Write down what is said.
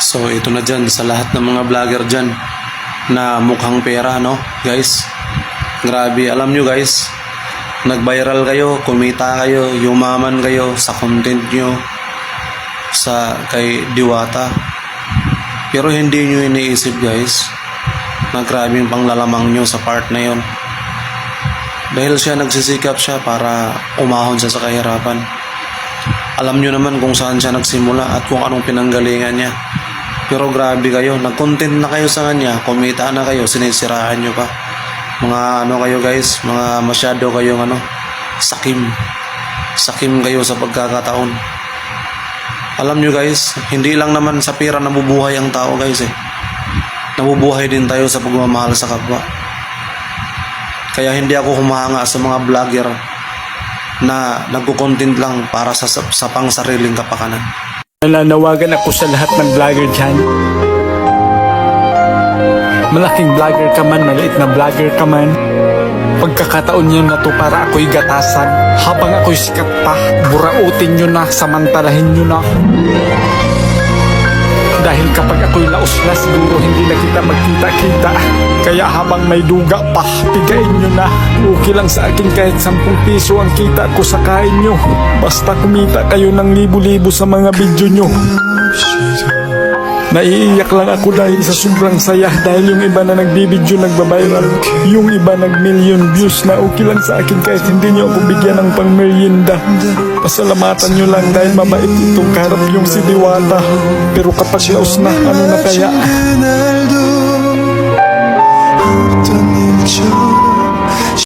So ito na dyan sa lahat ng mga vlogger dyan na mukhang pera, no guys. Grabe, alam nyo guys, nag-viral kayo, kumita kayo, yumaman kayo sa content nyo sa kay Diwata. Pero hindi nyo iniisip guys na grabing panglalamang nyo sa part na yon. Dahil siya nagsisikap siya para umahon siya sa kahirapan. Alam nyo naman kung saan siya nagsimula at kung anong pinanggalingan niya. Pero grabe kayo, nag-content na kayo sa kanya, kumita na kayo, sinisiraan nyo pa. Mga ano kayo guys, mga masyado kayong sakim kayo sa pagkakataon. Alam nyo guys, hindi lang naman sa pera nabubuhay ang tao guys nabubuhay din tayo sa pagmamahal sa kapwa. Kaya hindi ako humahanga sa mga vlogger na nagko-content lang para sa pang-sariling kapakanan. Nananawagan ako sa lahat ng vlogger dyan. Malaking vlogger ka man, maliit na vlogger ka man, pagkakataon nyo na to para ako'y gatasan. Habang ako'y sikat pa, burautin nyo na, samantalahin nyo na. Dahil kapag ako'y laos na, siguro hindi na kita magkita-kita. Kaya habang may duga pa, pigain nyo na. Okay lang sa akin kahit 10 piso ang kita ko sa kain nyo. Basta kumita kayo ng libo-libo sa mga video nyo. Naiiyak lang ako dahil sa sobrang saya. Dahil yung iba na nagbibideo nagbabiral, yung iba nag-million views na. Okay lang sa akin kahit hindi nyo ako bigyan ng pang-merienda. Pasalamatan nyo lang dahil mabait itong karap yung si Diwata. Pero kapag laos na, ano na kaya?